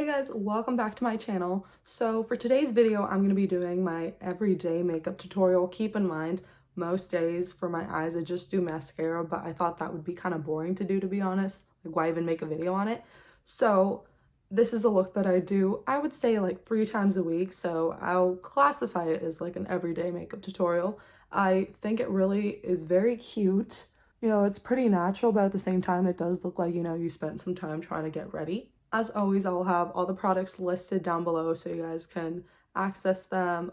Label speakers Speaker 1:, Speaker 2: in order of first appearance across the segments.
Speaker 1: guys, welcome back to my channel. So for today's video, I'm going to be doing my everyday makeup tutorial. Keep in mind, most days for my eyes, I just do mascara, but I thought that would be kind of boring to do, to be honest. Like, why even make a video on it? So this is a look that I do, I would say like 3 times a week. So I'll classify it as like an everyday makeup tutorial. I think it really is very cute. You know, it's pretty natural, but at the same time, it does look like, you spent some time trying to get ready. As always, I'll have all the products listed down below so you guys can access them.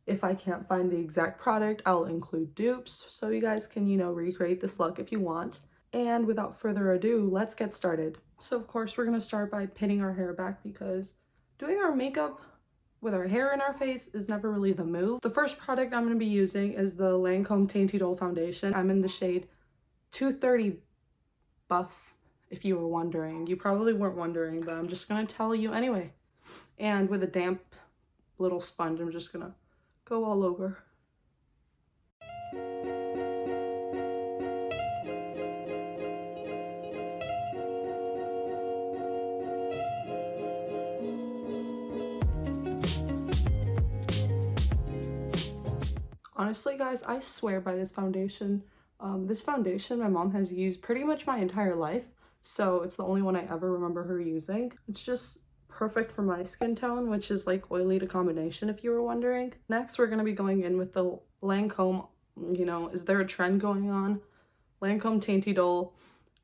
Speaker 1: If I can't find the exact product, I'll include dupes so you guys can, recreate this look if you want. And without further ado, let's get started. So of course, we're going to start by pinning our hair back because doing our makeup with our hair in our face is never really the move. The first product I'm going to be using is the Lancome Dainty Doll Foundation. I'm in the shade 230 Buff. If you were wondering. You probably weren't wondering, but I'm just gonna tell you anyway. And with a damp little sponge, I'm just gonna go all over. Honestly, guys, I swear by this foundation. This foundation my mom has used pretty much my entire life. So it's the only one I ever remember her using. It's just perfect for my skin tone, which is like oily to combination if you were wondering. Next, we're going to be going in with the Lancome, is there a trend going on? Lancome Dainty Doll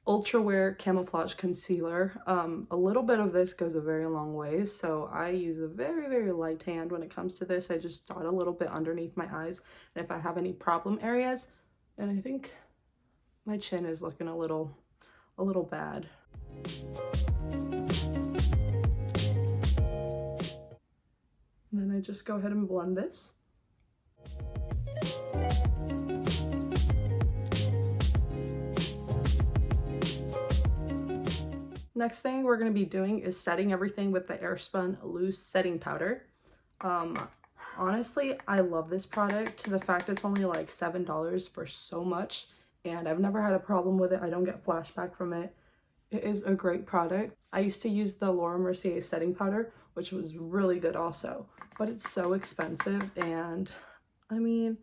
Speaker 1: Ultra Wear Camouflage Concealer. A little bit of this goes a very long way, so I use a very, very light hand when it comes to this. I just dot a little bit underneath my eyes, and if I have any problem areas, and I think my chin is looking a little bad. And then I just go ahead and blend this. Next thing we're going to be doing is setting everything with the Airspun Loose Setting Powder. Honestly, I love this product. The fact it's only like $7 for so much, and I've never had a problem with it. I don't get flashback from it. It is a great product. I used to use the Laura Mercier setting powder, which was really good also, but it's so expensive. And I mean,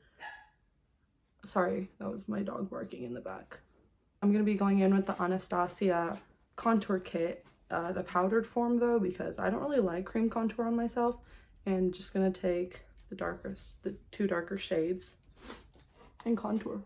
Speaker 1: sorry, that was my dog barking in the back. I'm going to be going in with the Anastasia contour kit, the powdered form though, because I don't really like cream contour on myself, and just going to take the 2 darker shades and contour.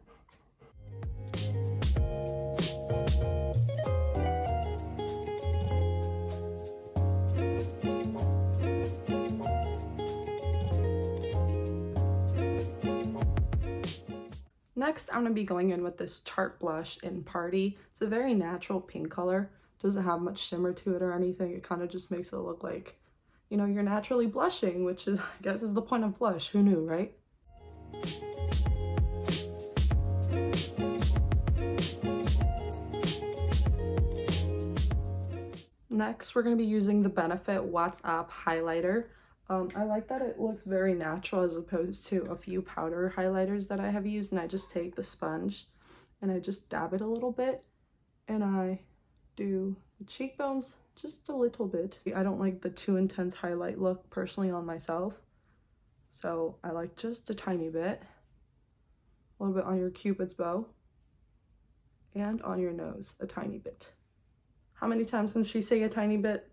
Speaker 1: Next, I'm going to be going in with this Tarte blush in Party. It's a very natural pink color. Doesn't have much shimmer to it or anything. It kind of just makes it look like, you're naturally blushing, which is, I guess, is the point of blush. Who knew, right? Next, we're going to be using the Benefit What's Up highlighter. I like that it looks very natural as opposed to a few powder highlighters that I have used, and I just take the sponge and I just dab it a little bit, and I do the cheekbones just a little bit. I don't like the too intense highlight look personally on myself, so I like just a tiny bit, a little bit on your cupid's bow, and on your nose a tiny bit. How many times can she say a tiny bit?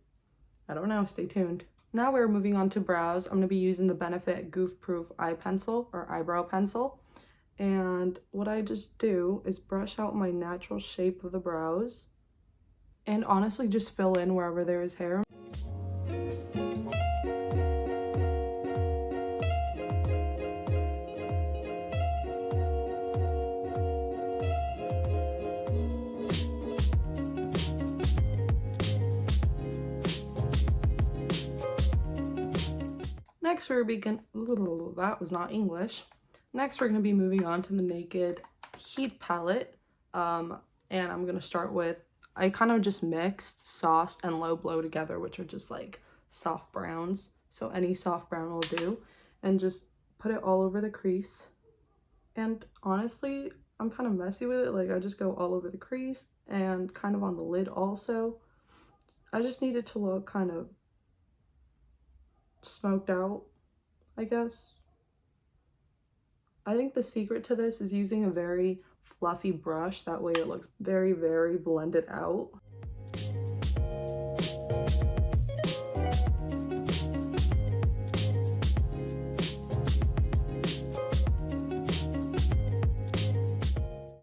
Speaker 1: I don't know, stay tuned. Now we're moving on to brows. I'm going to be using the Benefit Goof Proof Eye Pencil or Eyebrow Pencil. And what I just do is brush out my natural shape of the brows and honestly just fill in wherever there is hair. Next, that was not English. Next, we're going to be moving on to the Naked Heat Palette. And I'm going to start with, I kind of just mixed Sauced and Low Blow together, which are just like soft browns. So any soft brown will do. And just put it all over the crease. And honestly, I'm kind of messy with it. Like, I just go all over the crease and kind of on the lid also. I just need it to look kind of smoked out, I guess. I think the secret to this is using a very fluffy brush. That way it looks very, very blended out.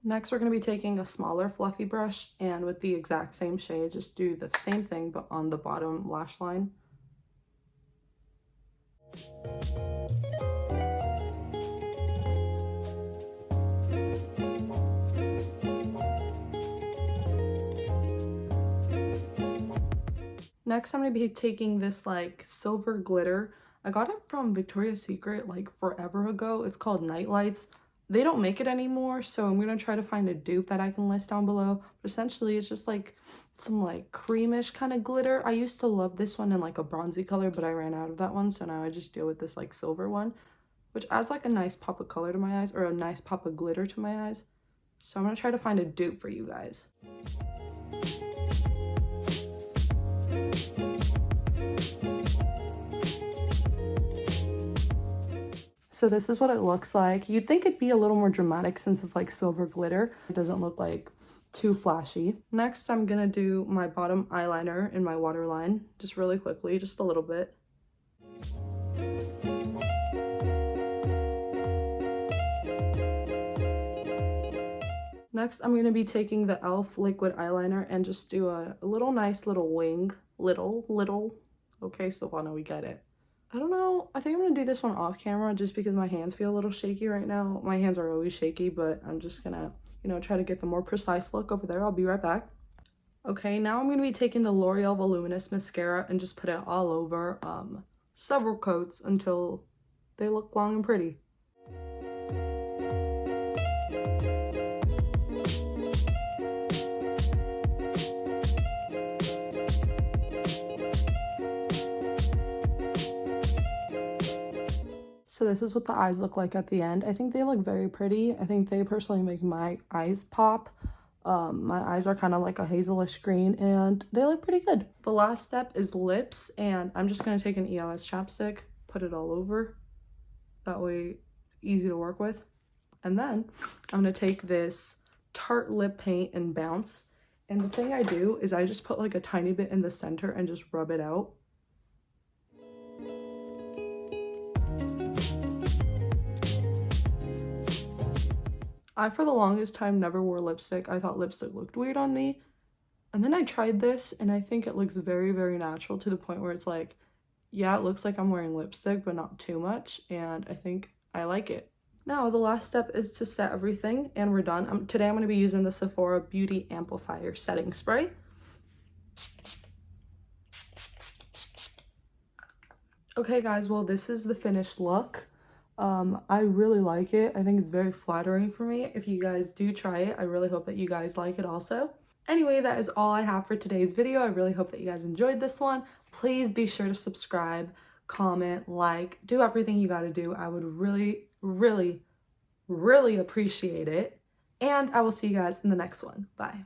Speaker 1: Next, we're going to be taking a smaller fluffy brush and with the exact same shade, just do the same thing but on the bottom lash line. Next, I'm going to be taking this like silver glitter. I got it from Victoria's Secret like forever ago. It's called Night Lights. They don't make it anymore, so I'm going to try to find a dupe that I can list down below. But essentially, it's just like some like creamish kind of glitter. I used to love this one in like a bronzy color, but I ran out of that one, so now I just deal with this like silver one, which adds like a nice pop of color to my eyes, or a nice pop of glitter to my eyes. So I'm going to try to find a dupe for you guys. So this is what it looks like. You'd think it'd be a little more dramatic since it's like silver glitter. It doesn't look like too flashy. Next, I'm gonna do my bottom eyeliner in my waterline, just really quickly, just a little bit. Next, I'm gonna be taking the e.l.f. liquid eyeliner and just do a nice little wing. Little. Okay, Silvana, we get it. I don't know. I think I'm going to do this one off camera just because my hands feel a little shaky right now. My hands are always shaky, but I'm just going to, you know, try to get the more precise look over there. I'll be right back. Okay, now I'm going to be taking the L'Oreal Voluminous Mascara and just put it all over several coats until they look long and pretty. So this is what the eyes look like at the end. I think they look very pretty. I think they personally make my eyes pop. My eyes are kind of like a hazelish green and they look pretty good. The last step is lips, and I'm just going to take an EOS chapstick, put it all over. That way it's easy to work with. And then I'm going to take this Tarte lip paint and Bounce. And the thing I do is I just put like a tiny bit in the center and just rub it out. I, for the longest time, never wore lipstick. I thought lipstick looked weird on me. And then I tried this, and I think it looks very, very natural to the point where it's like, yeah, it looks like I'm wearing lipstick, but not too much. And I think I like it. Now, the last step is to set everything, and we're done. Today, I'm going to be using the Sephora Beauty Amplifier Setting Spray. Okay, guys, well, this is the finished look. I really like it. I think it's very flattering for me. If you guys do try it, I really hope that you guys like it also. Anyway, that is all I have for today's video. I really hope that you guys enjoyed this one. Please be sure to subscribe, comment, like, do everything you gotta do. I would really, really, really appreciate it. And I will see you guys in the next one. Bye.